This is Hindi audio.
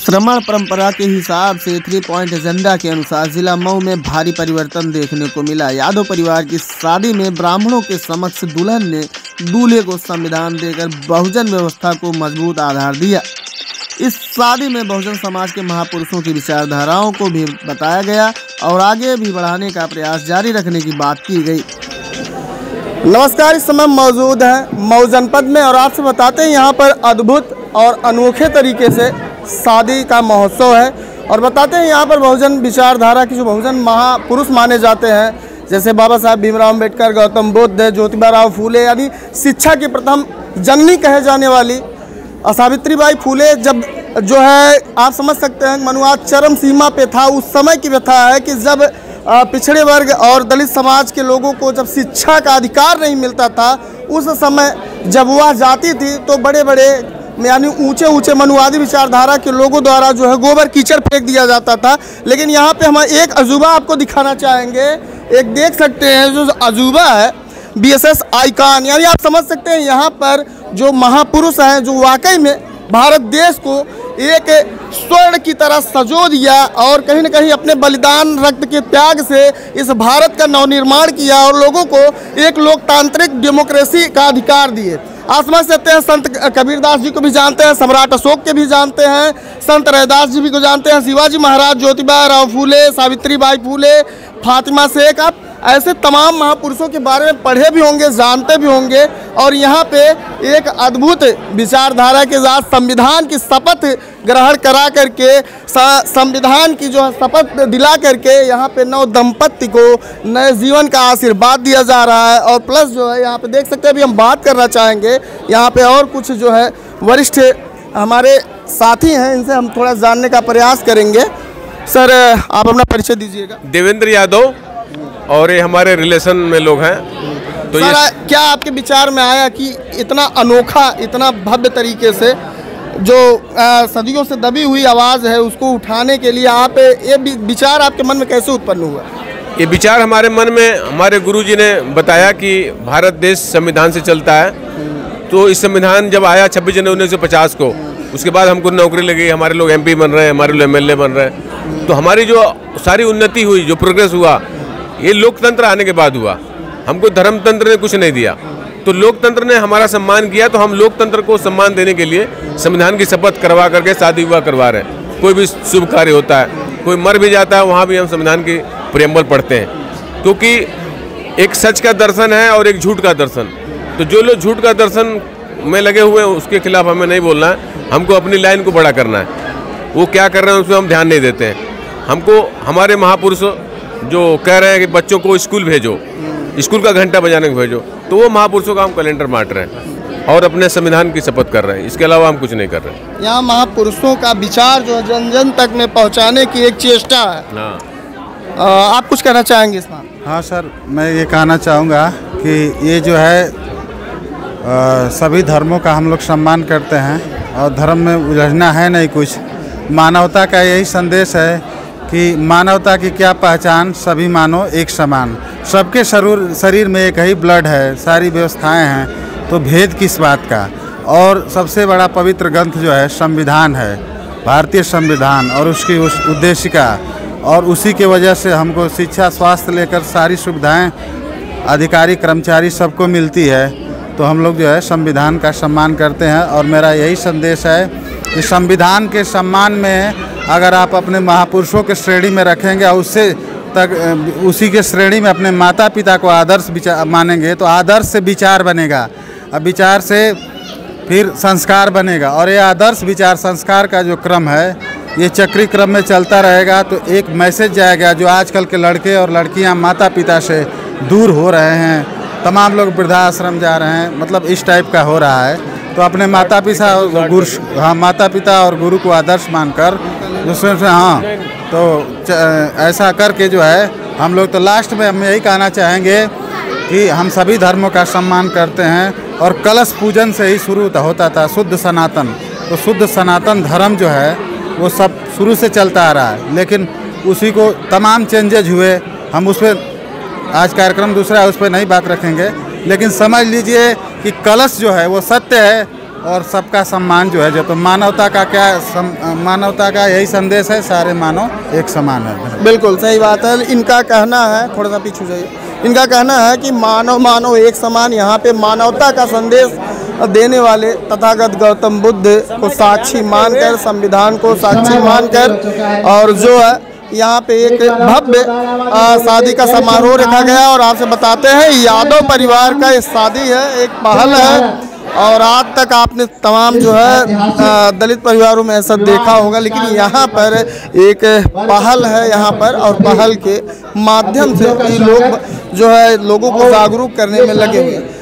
श्रमण परंपरा के हिसाब से 3 पॉइंट एजेंडा के अनुसार जिला मऊ में भारी परिवर्तन देखने को मिला। यादव परिवार की शादी में ब्राह्मणों के समक्ष दुल्हन ने दूल्हे को संविधान देकर बहुजन व्यवस्था को मजबूत आधार दिया। इस शादी में बहुजन समाज के महापुरुषों की विचारधाराओं को भी बताया गया और आगे भी बढ़ाने का प्रयास जारी रखने की बात की गई। नमस्कार, इस समय मौजूद है मऊ जनपद में और आपसे बताते हैं यहाँ पर अद्भुत और अनोखे तरीके से शादी का महोत्सव है और बताते हैं यहाँ पर बहुजन विचारधारा की जो बहुजन महापुरुष माने जाते हैं, जैसे बाबा साहब भीमराव अम्बेडकर, गौतम बुद्ध, ज्योतिबा फूले, यानी शिक्षा की प्रथम जननी कहे जाने वाली सावित्रीबाई फूले, जब जो है आप समझ सकते हैं मनुवाद चरम सीमा पे था। उस समय की व्यथा है कि जब पिछड़े वर्ग और दलित समाज के लोगों को जब शिक्षा का अधिकार नहीं मिलता था, उस समय जब वह जाती थी तो बड़े बड़े यानी ऊंचे ऊंचे मनुवादी विचारधारा के लोगों द्वारा जो है गोबर कीचड़ फेंक दिया जाता था। लेकिन यहाँ पे हम एक अजूबा आपको दिखाना चाहेंगे। एक देख सकते हैं जो अजूबा है बीएसएस आइकॉन, यानी आप समझ सकते हैं यहाँ पर जो महापुरुष हैं जो वाकई में भारत देश को एक स्वर्ण की तरह सजो दिया और कहीं न कहीं अपने बलिदान रक्त के त्याग से इस भारत का नवनिर्माण किया और लोगों को एक लोकतांत्रिक डेमोक्रेसी का अधिकार दिए। आप समझ सकते हैं संत कबीरदास जी को भी जानते हैं, सम्राट अशोक के भी जानते हैं, संत रैदास जी भी को जानते हैं, शिवाजी महाराज, ज्योतिबा फूले, सावित्रीबाई फूले, फातिमा शेख, आप ऐसे तमाम महापुरुषों के बारे में पढ़े भी होंगे, जानते भी होंगे। और यहाँ पे एक अद्भुत विचारधारा के साथ संविधान की शपथ ग्रहण करा करके संविधान की जो शपथ दिला करके यहाँ पे नव दंपत्ति को नए जीवन का आशीर्वाद दिया जा रहा है। और प्लस जो है यहाँ पे देख सकते हैं, अभी हम बात करना चाहेंगे यहाँ पे और कुछ जो है वरिष्ठ हमारे साथी हैं, इनसे हम थोड़ा जानने का प्रयास करेंगे। सर, आप अपना परिचय दीजिएगा। देवेंद्र यादव, और ये हमारे रिलेशन में लोग हैं। तो ये क्या आपके विचार में आया कि इतना अनोखा, इतना भव्य तरीके से जो सदियों से दबी हुई आवाज़ है उसको उठाने के लिए आप ये विचार आपके मन में कैसे उत्पन्न हुआ? ये विचार हमारे मन में हमारे गुरुजी ने बताया कि भारत देश संविधान से चलता है। तो इस संविधान जब आया 26 जनवरी 1950 को, उसके बाद हमको नौकरी लगी, हमारे लोग MP बन रहे हैं, हमारे लोग MLA बन रहे हैं। तो हमारी जो सारी उन्नति हुई, जो प्रोग्रेस हुआ, ये लोकतंत्र आने के बाद हुआ। हमको धर्मतंत्र ने कुछ नहीं दिया, तो लोकतंत्र ने हमारा सम्मान किया। तो हम लोकतंत्र को सम्मान देने के लिए संविधान की शपथ करवा करके शादी विवाह करवा रहे हैं। कोई भी शुभ कार्य होता है, कोई मर भी जाता है, वहाँ भी हम संविधान की प्रेम्बल पढ़ते हैं, क्योंकि एक सच का दर्शन है और एक झूठ का दर्शन। तो जो लोग झूठ का दर्शन में लगे हुए हैं उसके खिलाफ हमें नहीं बोलना है, हमको अपनी लाइन को बड़ा करना है। वो क्या कर रहे हैं उसमें हम ध्यान नहीं देते हैं। हमको हमारे महापुरुष जो कह रहे हैं कि बच्चों को स्कूल भेजो, स्कूल का घंटा बजाने को भेजो, तो वो महापुरुषों का हम कैलेंडर बांट रहे हैं और अपने संविधान की शपथ कर रहे हैं। इसके अलावा हम कुछ नहीं कर रहे हैं। यहाँ महापुरुषों का विचार जो जन जन तक में पहुँचाने की एक चेष्टा है। हाँ, आप कुछ कहना चाहेंगे इसमें? हाँ सर, मैं ये कहना चाहूँगा कि ये जो है सभी धर्मों का हम लोग सम्मान करते हैं और धर्म में उलझना है नहीं कुछ। मानवता का यही संदेश है कि मानवता की क्या पहचान, सभी मानो एक समान। सबके शरीर में एक ही ब्लड है, सारी व्यवस्थाएं हैं, तो भेद किस बात का। और सबसे बड़ा पवित्र ग्रंथ जो है संविधान है, भारतीय संविधान, और उसकी उस उद्देशिका, और उसी के वजह से हमको शिक्षा, स्वास्थ्य लेकर सारी सुविधाएं अधिकारी कर्मचारी सबको मिलती है। तो हम लोग जो है संविधान का सम्मान करते हैं और मेरा यही संदेश है कि संविधान के सम्मान में अगर आप अपने महापुरुषों के श्रेणी में रखेंगे और उससे तक उसी के श्रेणी में अपने माता पिता को आदर्श विचार मानेंगे, तो आदर्श से विचार बनेगा, अब विचार से फिर संस्कार बनेगा। और ये आदर्श विचार संस्कार का जो क्रम है ये चक्री क्रम में चलता रहेगा। तो एक मैसेज जाएगा, जो आजकल के लड़के और लड़कियां माता पिता से दूर हो रहे हैं, तमाम लोग वृद्धाश्रम जा रहे हैं, मतलब इस टाइप का हो रहा है। तो अपने माता पिता और गुरु को आदर्श मानकर दूसरे से तो ऐसा करके जो है हम लोग, तो लास्ट में हम यही कहना चाहेंगे कि हम सभी धर्मों का सम्मान करते हैं और कलश पूजन से ही शुरू होता था शुद्ध सनातन। तो शुद्ध सनातन धर्म जो है वो सब शुरू से चलता आ रहा है, लेकिन उसी को तमाम चेंजेज हुए। हम उस पर आज कार्यक्रम दूसरा है, उस पर नहीं बात रखेंगे, लेकिन समझ लीजिए कि कलश जो है वो सत्य है, और सबका सम्मान जो है, जो तो मानवता का मानवता का यही संदेश है, सारे मानव एक समान है। बिल्कुल सही बात है। इनका कहना है, थोड़ा सा पीछे जाइए, इनका कहना है कि मानव मानव एक समान। यहाँ पे मानवता का संदेश देने वाले तथागत गौतम बुद्ध को साक्षी मानकर, संविधान को साक्षी मानकर, और जो है यहाँ पे एक भव्य शादी का समारोह रखा गया। और आपसे बताते हैं यादव परिवार का ये शादी है, एक पहल है। और आज तक आपने तमाम जो है दलित परिवारों में ऐसा देखा होगा, लेकिन यहाँ पर एक पहल है यहाँ पर, और पहल के माध्यम से लोग जो है लोगों को जागरूक करने में लगे हुए हैं।